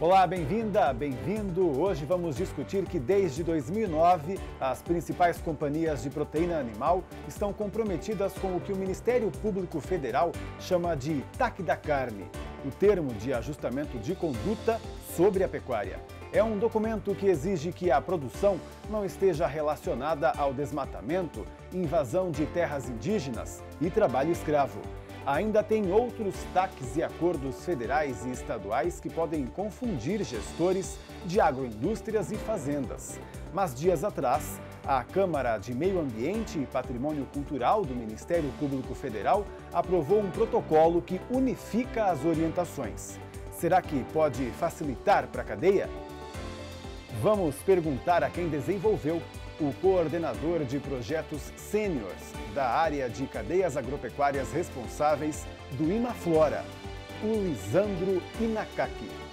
Olá, bem-vinda, bem-vindo. Hoje vamos discutir que desde 2009 as principais companhias de proteína animal estão comprometidas com o que o Ministério Público Federal chama de TAC da carne, o termo de ajustamento de conduta sobre a pecuária. É um documento que exige que a produção não esteja relacionada ao desmatamento, invasão de terras indígenas e trabalho escravo. Ainda tem outros TACs e acordos federais e estaduais que podem confundir gestores de agroindústrias e fazendas. Mas dias atrás, a Câmara de Meio Ambiente e Patrimônio Cultural do Ministério Público Federal aprovou um protocolo que unifica as orientações. Será que pode facilitar para a cadeia? Vamos perguntar a quem desenvolveu, o coordenador de projetos sêniores da área de cadeias agropecuárias responsáveis do Imaflora, o Lisandro Inakaki.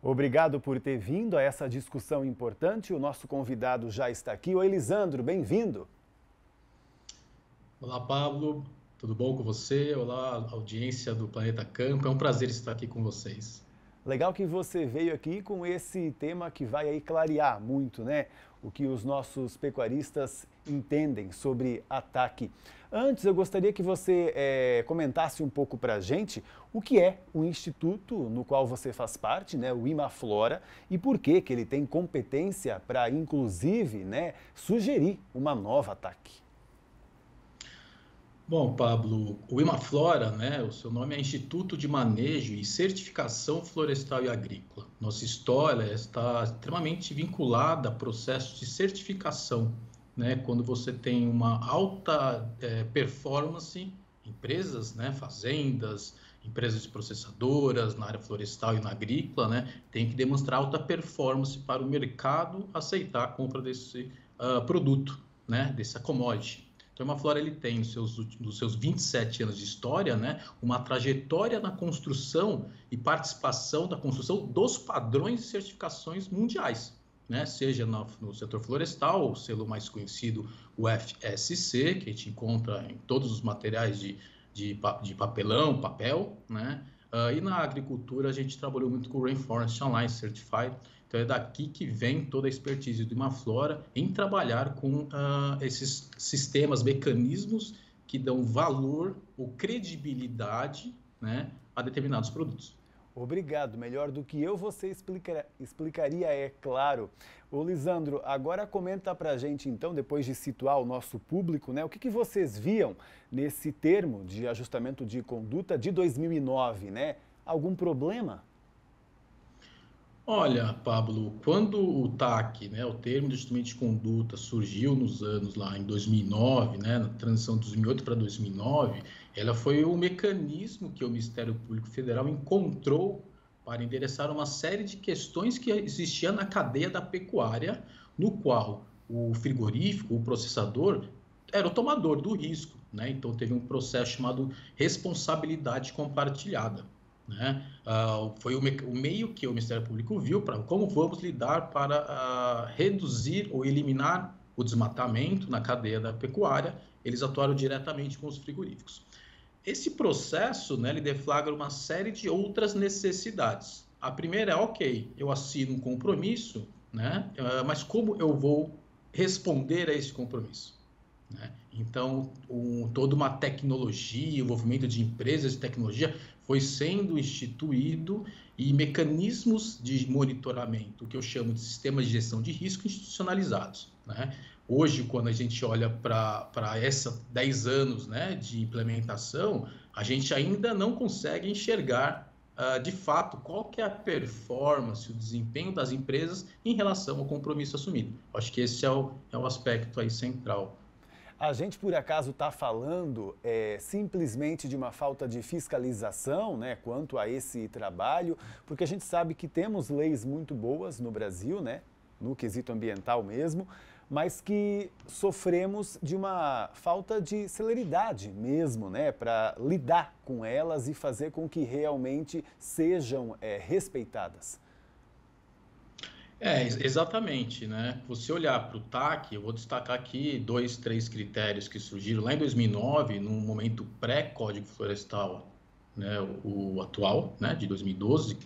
Obrigado por ter vindo a essa discussão importante. O nosso convidado já está aqui. Oi, Lisandro, bem-vindo. Olá, Pablo. Tudo bom com você? Olá, audiência do Planeta Campo. É um prazer estar aqui com vocês. Legal que você veio aqui com esse tema que vai aí clarear muito, né? O que os nossos pecuaristas entendem sobre a TAC. Antes, eu gostaria que você comentasse um pouco para a gente o que é o instituto no qual você faz parte, né, o Imaflora, e por que ele tem competência para, inclusive, né, sugerir uma nova TAC. Bom, Pablo, o Imaflora, né, o seu nome é Instituto de Manejo e Certificação Florestal e Agrícola. Nossa história está extremamente vinculada a processos de certificação, né, quando você tem uma alta performance, empresas, né, fazendas, empresas processadoras na área florestal e na agrícola, né, tem que demonstrar alta performance para o mercado aceitar a compra desse produto, né, dessa commodity. Então, o Imaflora ele tem, nos seus 27 anos de história, né, uma trajetória na construção e participação da construção dos padrões de certificações mundiais, né, seja no setor florestal, o selo mais conhecido, o FSC, que a gente encontra em todos os materiais de papel, né, e na agricultura a gente trabalhou muito com o Rainforest Online Certified. Então, é daqui que vem toda a expertise do Imaflora em trabalhar com esses sistemas, mecanismos que dão valor ou credibilidade, né, a determinados produtos. Obrigado. Melhor do que eu, você explicaria, é claro. Ô, Lisandro, agora comenta pra gente, então, depois de situar o nosso público, né, o que vocês viam nesse termo de ajustamento de conduta de 2009, né? Algum problema? Olha, Pablo, quando o TAC, né, o termo de ajustamento de conduta, surgiu nos anos lá em 2009, né, na transição de 2008 para 2009, ela foi o mecanismo que o Ministério Público Federal encontrou para endereçar uma série de questões que existiam na cadeia da pecuária, no qual o frigorífico, o processador, era o tomador do risco, né? Então, teve um processo chamado responsabilidade compartilhada, né? Foi o meio que o Ministério Público viu para como vamos lidar para reduzir ou eliminar o desmatamento na cadeia da pecuária. Eles atuaram diretamente com os frigoríficos. Esse processo, né, ele deflagra uma série de outras necessidades. A primeira é, ok, eu assino um compromisso, né, mas como eu vou responder a esse compromisso? Né? Então, toda uma tecnologia, envolvimento de empresas de tecnologia foi sendo instituído e mecanismos de monitoramento, o que eu chamo de sistemas de gestão de risco institucionalizados, né? Hoje, quando a gente olha para esses 10 anos, né, de implementação, a gente ainda não consegue enxergar de fato qual que é a performance, o desempenho das empresas em relação ao compromisso assumido. Acho que esse é o aspecto aí central. A gente, por acaso, está falando simplesmente de uma falta de fiscalização, né, quanto a esse trabalho, porque a gente sabe que temos leis muito boas no Brasil, né, no quesito ambiental mesmo, mas que sofremos de uma falta de celeridade mesmo, né, para lidar com elas e fazer com que realmente sejam respeitadas. Exatamente, né? Você olhar para o TAC, eu vou destacar aqui dois, três critérios que surgiram lá em 2009, num momento pré-Código Florestal, né, o atual, né, de 2012,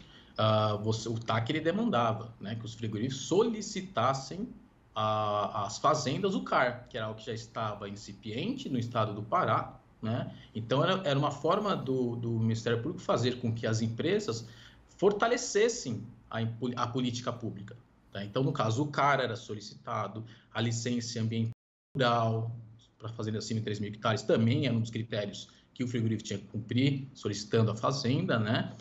o TAC ele demandava, né, que os frigoríficos solicitassem às fazendas o CAR, que era algo que já estava incipiente no estado do Pará, né? Então era uma forma do Ministério Público fazer com que as empresas fortalecessem a política pública. Tá? Então, no caso, o CAR era solicitado, a licença ambiental para fazenda acima de 3 mil hectares também era um dos critérios que o frigorífico tinha que cumprir, solicitando a fazenda, né?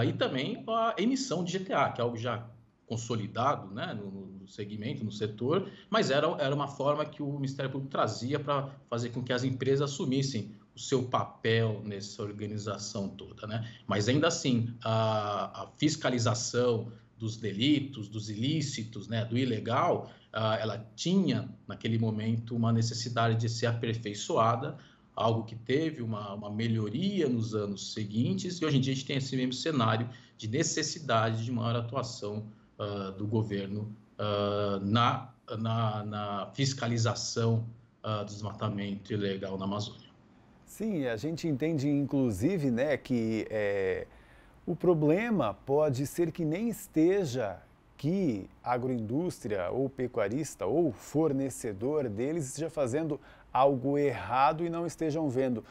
E também a emissão de GTA, que é algo já consolidado, né, no segmento, no setor, mas era uma forma que o Ministério Público trazia para fazer com que as empresas assumissem o seu papel nessa organização toda, né? Mas ainda assim, a fiscalização dos delitos, dos ilícitos, né, do ilegal, ela tinha, naquele momento, uma necessidade de ser aperfeiçoada, algo que teve uma melhoria nos anos seguintes, e hoje em dia a gente tem esse mesmo cenário de necessidade de maior atuação do governo na fiscalização do desmatamento ilegal na Amazônia. Sim, a gente entende, inclusive, né, que o problema pode ser que nem esteja que a agroindústria ou pecuarista ou fornecedor deles esteja fazendo algo errado e não estejam vendo,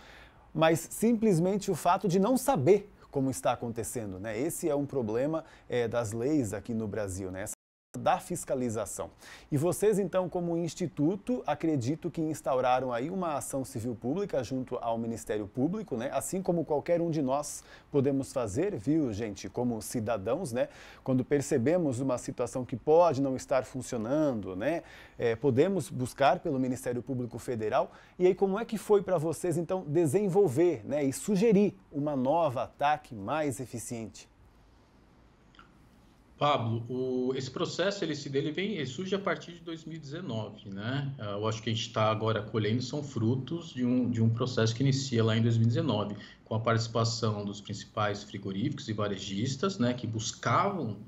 mas simplesmente o fato de não saber como está acontecendo, né? Esse é um problema das leis aqui no Brasil, né? Da fiscalização. E vocês, então, como instituto, acredito que instauraram aí uma ação civil pública junto ao Ministério Público, né? Assim como qualquer um de nós podemos fazer, viu, gente, como cidadãos, né? Quando percebemos uma situação que pode não estar funcionando, né? Podemos buscar pelo Ministério Público Federal. E aí, como é que foi para vocês, então, desenvolver, né? E sugerir uma nova TAC mais Pablo, esse processo ele surge a partir de 2019, né? Eu acho que a gente está agora colhendo são frutos de um processo que inicia lá em 2019, com a participação dos principais frigoríficos e varejistas, né, que buscavam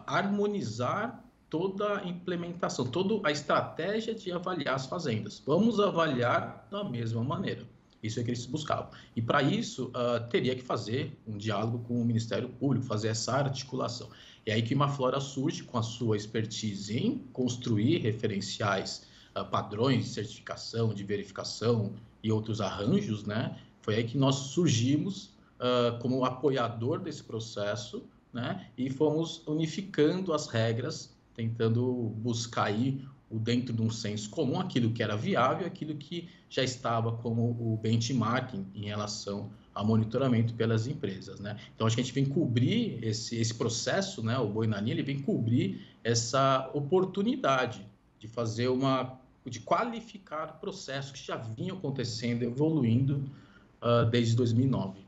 harmonizar toda a implementação, toda a estratégia de avaliar as fazendas. Vamos avaliar da mesma maneira. Isso é que eles buscavam. E, para isso, teria que fazer um diálogo com o Ministério Público, fazer essa articulação. É aí que Imaflora surge com a sua expertise em construir referenciais, padrões de certificação, de verificação e outros arranjos, né? Foi aí que nós surgimos como apoiador desse processo, né? E fomos unificando as regras, tentando buscar aí dentro de um senso comum, aquilo que era viável, aquilo que já estava como o benchmarking em relação ao monitoramento pelas empresas, né? Então, acho que a gente vem cobrir esse processo, né? O Boi na Linha, ele vem cobrir essa oportunidade de fazer de qualificar processos que já vinham acontecendo, evoluindo desde 2009.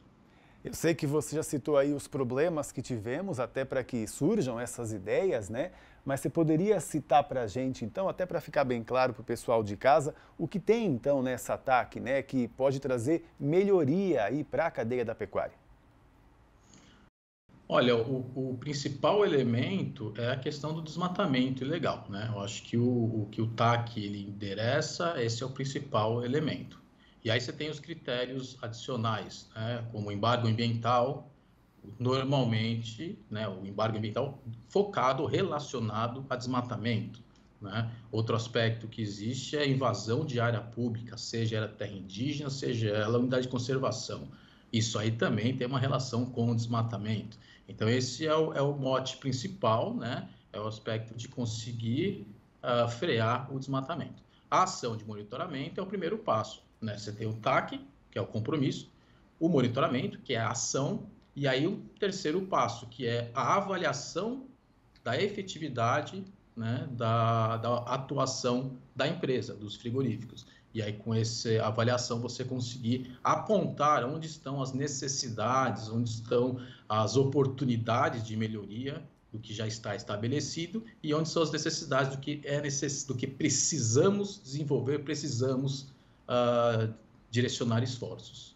Eu sei que você já citou aí os problemas que tivemos até para que surjam essas ideias, né? Mas você poderia citar para a gente, então, até para ficar bem claro para o pessoal de casa, o que tem, então, nessa TAC, né, que pode trazer melhoria aí para a cadeia da pecuária? Olha, o principal elemento é a questão do desmatamento ilegal, né? Eu acho que o que o TAC ele endereça, esse é o principal elemento. E aí você tem os critérios adicionais, né, como o embargo ambiental, normalmente, né, o embargo ambiental focado, relacionado a desmatamento, né? Outro aspecto que existe é a invasão de área pública, seja ela terra indígena, seja ela unidade de conservação. Isso aí também tem uma relação com o desmatamento. Então, esse é o mote principal, né? É o aspecto de conseguir frear o desmatamento. A ação de monitoramento é o primeiro passo, né? Você tem o TAC, que é o compromisso, o monitoramento, que é a ação, e aí o terceiro passo, que é a avaliação da efetividade né, da atuação da empresa, dos frigoríficos. E aí, com essa avaliação, você conseguir apontar onde estão as necessidades, onde estão as oportunidades de melhoria do que já está estabelecido e onde são as necessidades do que precisamos desenvolver, precisamos direcionar esforços.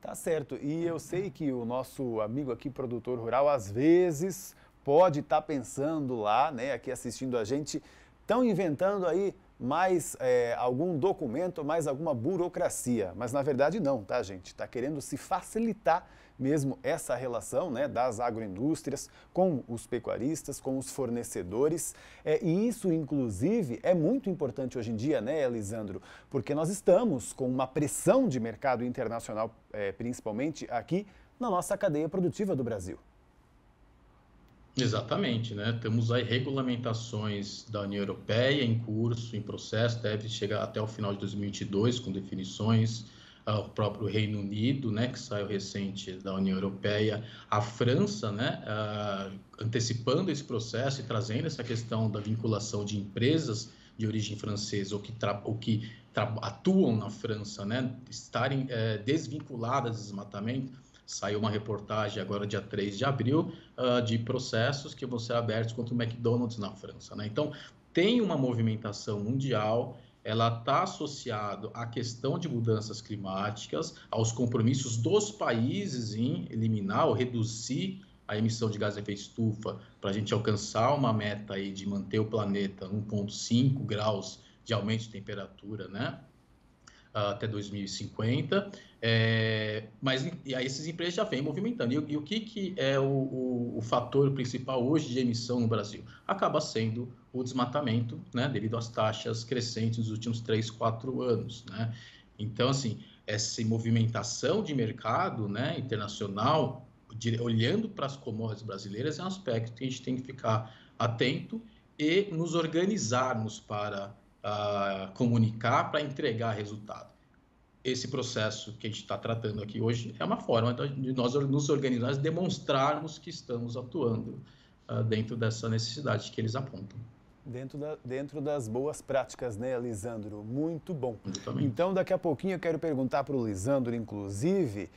Tá certo. E eu sei que o nosso amigo aqui, produtor rural, às vezes pode estar pensando lá, né, aqui assistindo a gente, estão inventando aí mais algum documento, mais alguma burocracia. Mas na verdade não, tá, gente? Está querendo se facilitar mesmo essa relação, né, das agroindústrias com os pecuaristas, com os fornecedores. E isso, inclusive, é muito importante hoje em dia, né, Lisandro? Porque nós estamos com uma pressão de mercado internacional, principalmente aqui na nossa cadeia produtiva do Brasil. Exatamente, né? Temos aí regulamentações da União Europeia em curso, em processo, deve chegar até o final de 2022 com definições. O próprio Reino Unido, né, que saiu recente da União Europeia, a França, né, antecipando esse processo e trazendo essa questão da vinculação de empresas de origem francesa ou que atuam na França, né, estarem desvinculadas do desmatamento. Saiu uma reportagem agora, dia 3 de abril, de processos que vão ser abertos contra o McDonald's na França, né? Então, tem uma movimentação mundial, ela está associada à questão de mudanças climáticas, aos compromissos dos países em eliminar ou reduzir a emissão de gás de efeito estufa para a gente alcançar uma meta aí de manter o planeta 1,5 graus de aumento de temperatura, né? Até 2050, mas e aí essas empresas já vêm movimentando. E o que é o fator principal hoje de emissão no Brasil? Acaba sendo o desmatamento, né, devido às taxas crescentes nos últimos 3, 4 anos. Né? Então, assim, essa movimentação de mercado, né, internacional, olhando para as commodities brasileiras, é um aspecto que a gente tem que ficar atento e nos organizarmos para comunicar, para entregar resultado. Esse processo que a gente está tratando aqui hoje é uma forma de nós nos organizarmos, demonstrarmos que estamos atuando dentro dessa necessidade que eles apontam. Dentro das boas práticas, né, Lisandro? Muito bom. Exatamente. Então, daqui a pouquinho eu quero perguntar para o Lisandro, inclusive,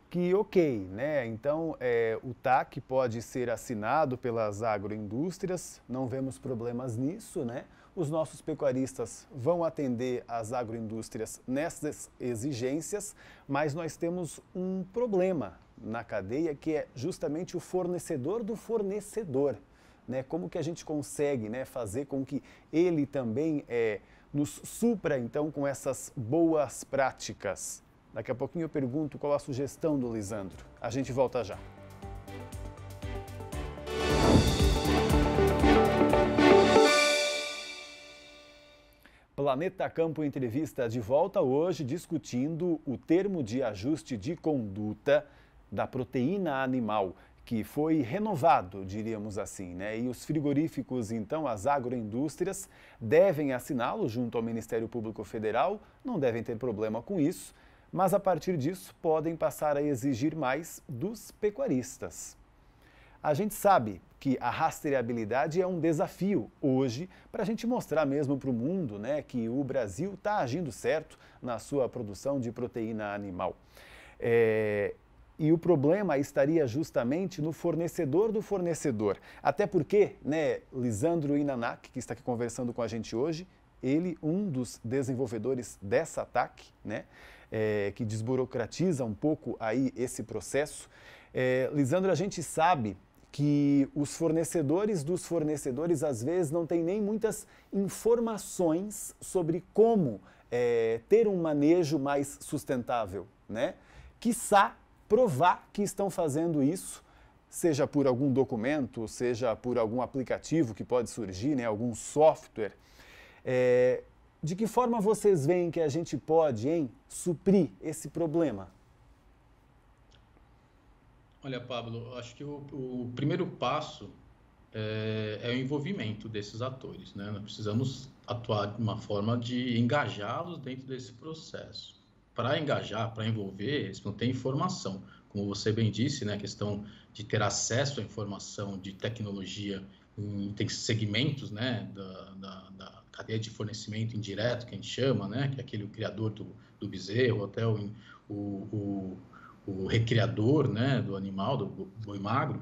que ok, né? Então, o TAC pode ser assinado pelas agroindústrias, não vemos problemas nisso, né? Os nossos pecuaristas vão atender as agroindústrias nessas exigências, mas nós temos um problema na cadeia que é justamente o fornecedor do fornecedor, né? Como que a gente consegue, né, fazer com que ele também nos supra, então, com essas boas práticas? Daqui a pouquinho eu pergunto qual a sugestão do Lisandro. A gente volta já. Planeta Campo Entrevista de volta hoje discutindo o termo de ajuste de conduta da proteína animal, que foi renovado, diríamos assim, né? E os frigoríficos, então, as agroindústrias, devem assiná-lo junto ao Ministério Público Federal, não devem ter problema com isso, mas a partir disso podem passar a exigir mais dos pecuaristas. A gente sabe que a rastreabilidade é um desafio hoje para a gente mostrar mesmo para o mundo, né, que o Brasil está agindo certo na sua produção de proteína animal. E o problema estaria justamente no fornecedor do fornecedor. Até porque, né, Lisandro Inanak, que está aqui conversando com a gente hoje, ele, um dos desenvolvedores dessa TAC, né, que desburocratiza um pouco aí esse processo. Lisandro, a gente sabe que os fornecedores dos fornecedores às vezes não têm nem muitas informações sobre como ter um manejo mais sustentável, né? Quiçá provar que estão fazendo isso, seja por algum documento, seja por algum aplicativo que pode surgir, né? Algum software. De que forma vocês veem que a gente pode, suprir esse problema? Olha, Pablo, acho que o primeiro passo é o envolvimento desses atores, né? Nós precisamos atuar de uma forma de engajá-los dentro desse processo. Para engajar, para envolver, eles não têm informação. Como você bem disse, né? A questão de ter acesso à informação de tecnologia tem segmentos, né, da cadeia de fornecimento indireto, que a gente chama, né, que é aquele o criador do bezerro, até o recriador, né, do animal, do boi magro,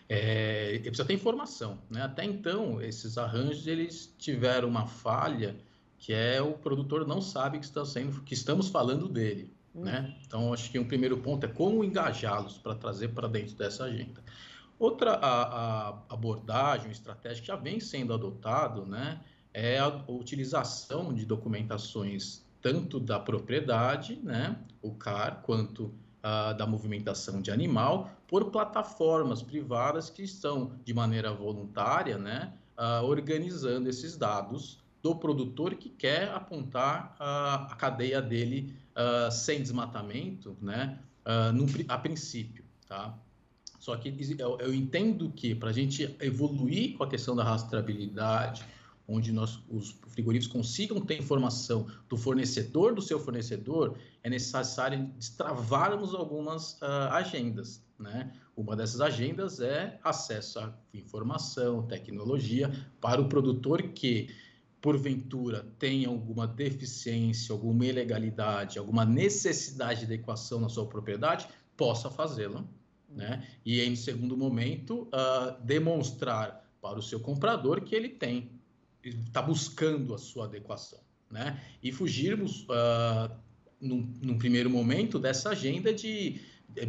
ele precisa ter informação, né? Até então, esses arranjos, eles tiveram uma falha, que é o produtor não sabe que estamos falando dele, né? Então, acho que um primeiro ponto é como engajá-los para trazer para dentro dessa agenda. Outra a abordagem, estratégia que já vem sendo adotado, né, é a utilização de documentações tanto da propriedade, né, o CAR, quanto da movimentação de animal, por plataformas privadas que estão, de maneira voluntária, né, organizando esses dados do produtor que quer apontar a cadeia dele sem desmatamento, né, a princípio, tá? Só que eu entendo que para a gente evoluir com a questão da rastreabilidade, onde os frigoríficos consigam ter informação do fornecedor do seu fornecedor, é necessário destravarmos algumas agendas, né? Uma dessas agendas é acesso à informação, tecnologia, para o produtor que, porventura, tenha alguma deficiência, alguma ilegalidade, alguma necessidade de adequação na sua propriedade, possa fazê-la, né? E, em segundo momento, demonstrar para o seu comprador que ele está buscando a sua adequação, né? E fugirmos, num primeiro momento, dessa agenda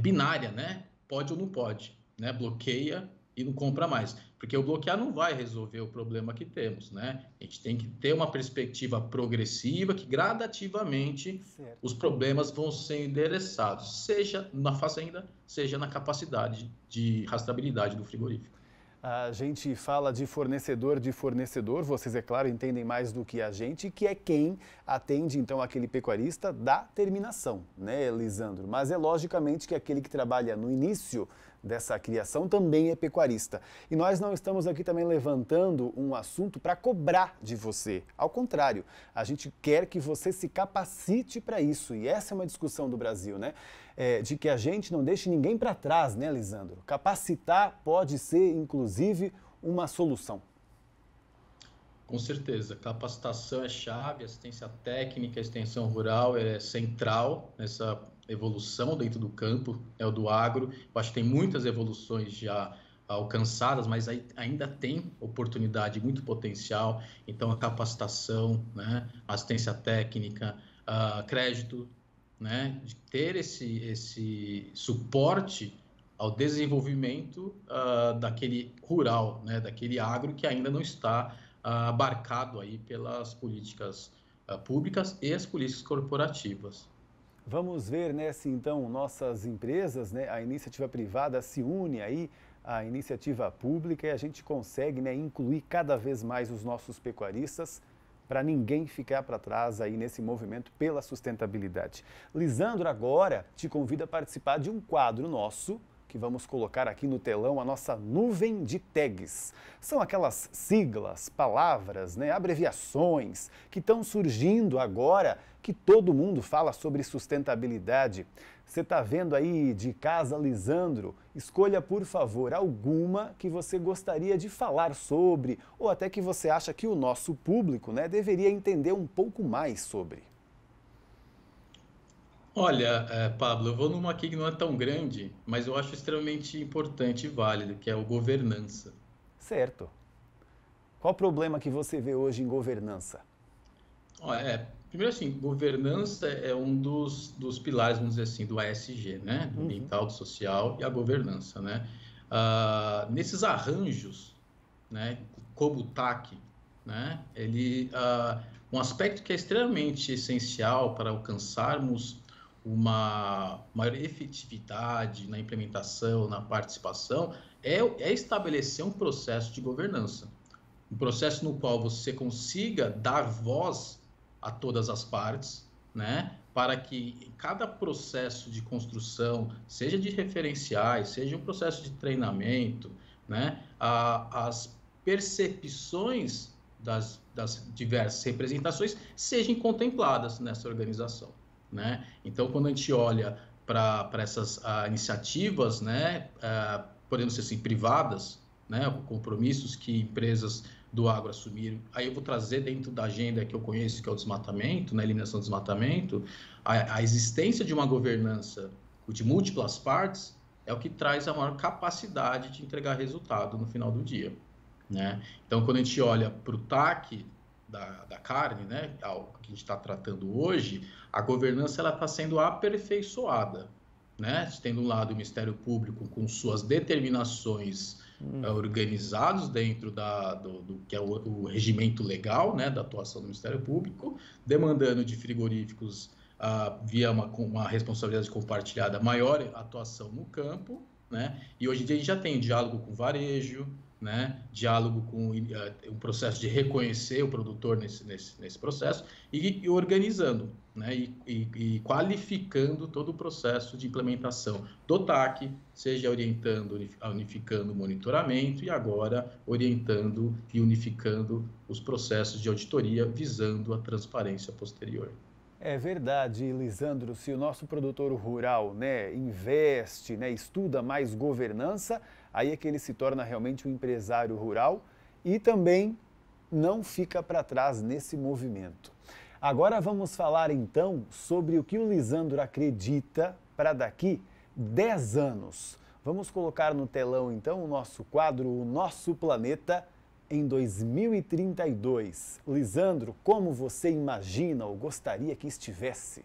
binária, né? Pode ou não pode, né? Bloqueia e não compra mais, porque o bloquear não vai resolver o problema que temos, né? A gente tem que ter uma perspectiva progressiva, que gradativamente os problemas vão ser endereçados, seja na fazenda, seja na capacidade de rastreabilidade do frigorífico. A gente fala de fornecedor, vocês, é claro, entendem mais do que a gente, que é quem atende, então, aquele pecuarista da terminação, né, Lisandro? Mas é logicamente que aquele que trabalha no início dessa criação também é pecuarista. E nós não estamos aqui também levantando um assunto para cobrar de você. Ao contrário, a gente quer que você se capacite para isso. E essa é uma discussão do Brasil, né? De que a gente não deixe ninguém para trás, né, Lisandro? Capacitar pode ser, inclusive, uma solução. Com certeza, capacitação é chave, assistência técnica, extensão rural é central nessa evolução dentro do campo, o do agro. Eu acho que tem muitas evoluções já alcançadas, mas ainda tem oportunidade, muito potencial. Então, a capacitação, né, assistência técnica, crédito, né, de ter esse suporte ao desenvolvimento daquele rural, né, daquele agro que ainda não está abarcado aí pelas políticas públicas e as políticas corporativas. Vamos ver, né, se então nossas empresas, né, a iniciativa privada se une aí à iniciativa pública e a gente consegue, né, incluir cada vez mais os nossos pecuaristas para ninguém ficar para trás aí nesse movimento pela sustentabilidade. Lisandro agora te convida a participar de um quadro nosso, que vamos colocar aqui no telão, a nossa nuvem de tags. São aquelas siglas, palavras, né, abreviações que estão surgindo agora que todo mundo fala sobre sustentabilidade. Você está vendo aí de casa, Lisandro? Escolha, por favor, alguma que você gostaria de falar sobre ou até que você acha que o nosso público, né, deveria entender um pouco mais sobre. Olha, Pablo, eu vou numa aqui que não é tão grande, mas eu acho extremamente importante e válido, que é o governança. Certo. Qual o problema que você vê hoje em governança? Primeiro assim, governança é um dos pilares, vamos dizer assim, do ESG, né? Do ambiental, do social e a governança, né? Nesses arranjos, né, como o TAC, né, um aspecto que é extremamente essencial para alcançarmos uma maior efetividade na implementação, na participação, é estabelecer um processo de governança. Um processo no qual você consiga dar voz a todas as partes, né, para que em cada processo de construção, seja de referenciais, seja um processo de treinamento, né, as percepções das diversas representações sejam contempladas nessa organização, né? Então, quando a gente olha para essas iniciativas, né, podemos ser assim, privadas, né, compromissos que empresas do agro assumiram. Aí eu vou trazer dentro da agenda que eu conheço, que é o desmatamento, né, eliminação do desmatamento, a existência de uma governança de múltiplas partes é o que traz a maior capacidade de entregar resultado no final do dia, né? Então, quando a gente olha para o TAC da carne, né, algo que a gente está tratando hoje, a governança ela está sendo aperfeiçoada, né? Tendo um lado o Ministério Público com suas determinações organizados dentro do que é o regimento legal, né, da atuação do Ministério Público, demandando de frigoríficos via uma responsabilidade compartilhada maior atuação no campo, né? E hoje em dia a gente já tem diálogo com varejo, né? Diálogo com um processo de reconhecer o produtor nesse processo e organizando, né? E qualificando todo o processo de implementação do TAC, seja orientando, unificando o monitoramento e agora orientando e unificando os processos de auditoria visando a transparência posterior. É verdade, Lisandro, se o nosso produtor rural, né, investe, né, estuda mais governança, aí é que ele se torna realmente um empresário rural e também não fica para trás nesse movimento. Agora vamos falar então sobre o que o Lisandro acredita para daqui 10 anos. Vamos colocar no telão então o nosso quadro O Nosso Planeta em 2032. Lisandro, como você imagina ou gostaria que estivesse?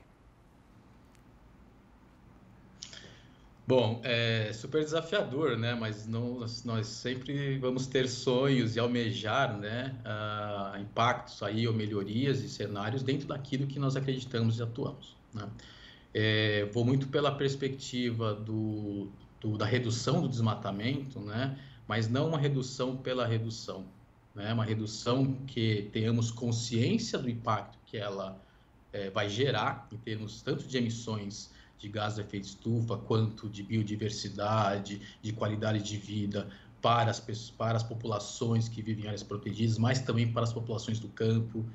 Bom, é super desafiador, né? Mas nós sempre vamos ter sonhos e almejar, né, impactos aí ou melhorias e cenários dentro daquilo que nós acreditamos e atuamos, né? Vou muito pela perspectiva da redução do desmatamento, né? Mas não uma redução pela redução, né? Uma redução que tenhamos consciência do impacto que ela vai gerar em termos tanto de emissões de gás de efeito estufa, quanto de biodiversidade, de qualidade de vida para as populações que vivem em áreas protegidas, mas também para as populações do campo,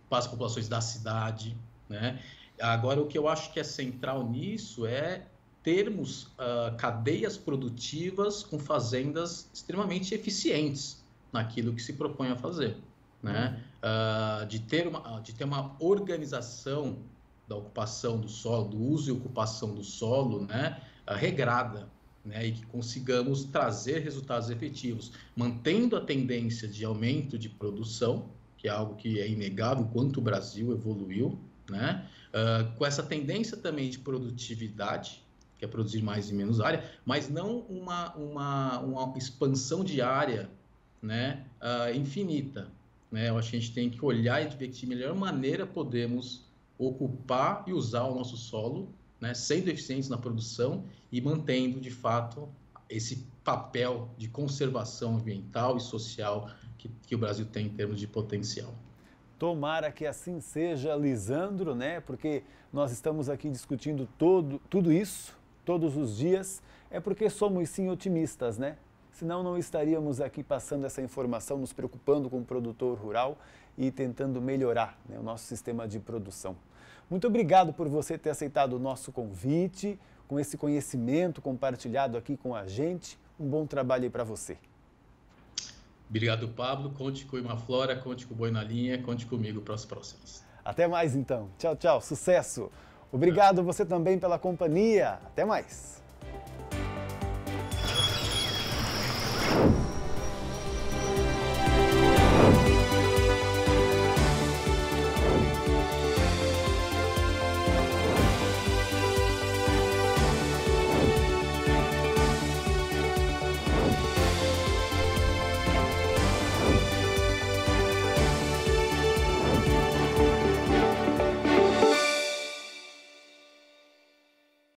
para as populações da cidade, né? Agora, o que eu acho que é central nisso é termos cadeias produtivas com fazendas extremamente eficientes naquilo que se propõe a fazer, né? De ter uma organização da ocupação do solo, do uso e ocupação do solo, né, regrada, né, e que consigamos trazer resultados efetivos, mantendo a tendência de aumento de produção, que é algo que é inegável quanto o Brasil evoluiu, né, com essa tendência também de produtividade, que é produzir mais em menos área, mas não uma expansão de área, né, infinita, né? Eu acho que a gente tem que olhar e ver de que melhor maneira podemos ocupar e usar o nosso solo, né, sendo eficientes na produção e mantendo, de fato, esse papel de conservação ambiental e social que o Brasil tem em termos de potencial. Tomara que assim seja, Lisandro, né? Porque nós estamos aqui discutindo tudo isso, todos os dias, é porque somos sim otimistas, né? Senão não estaríamos aqui passando essa informação, nos preocupando com o produtor rural e tentando melhorar, né, o nosso sistema de produção. Muito obrigado por você ter aceitado o nosso convite, com esse conhecimento compartilhado aqui com a gente. Um bom trabalho aí para você. Obrigado, Pablo. Conte com o Imaflora, conte com o Boi na Linha, conte comigo para as próximas. Até mais então. Tchau, tchau. Sucesso. Obrigado você também pela companhia. Até mais.